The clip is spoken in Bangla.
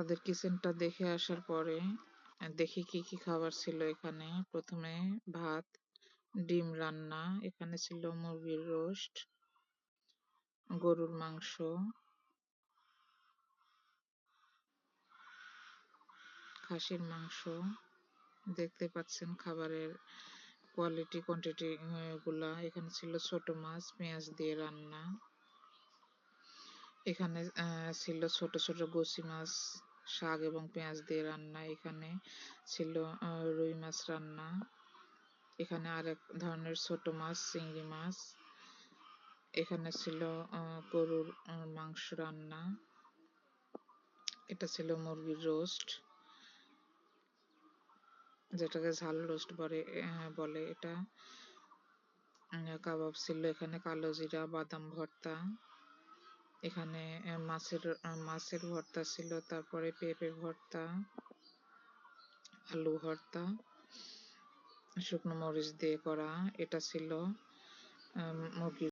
তাদের কিচেনটা দেখে আসার পরে দেখি কি কি খাবার ছিল এখানে। প্রথমে ভাত, ডিম রান্না, এখানে ছিল মুরগির রোস্ট, গরুর মাংস, খাসির মাংস। দেখতে পাচ্ছেন খাবারের কোয়ালিটি কোয়ান্টিটি গুলা। এখানে ছিল ছোট মাছ পেঁয়াজ দিয়ে রান্না। এখানে ছিল ছোট ছোট গুছি মাছ শাক এবং পেঁয়াজ দিয়ে রান্না। এখানে ছিল রুই মাছ রান্না। এখানে আরেক ধরনের ছোট মাছ চিংড়ি মাছ। এখানে ছিল গরুর মাংস রান্না। এটা ছিল মুরগির রোস্ট, যেটাকে ঝাল রোস্ট বলে এটা। কাবাব ছিল এখানে, কালো জিরা, বাদাম ভর্তা। এখানে মাছের ভর্তা ছিল, তারপরে পেঁপে ভর্তা, আলু ভর্তা, শুকনো মরিচ দিয়ে করা। এটা ছিল মুরগির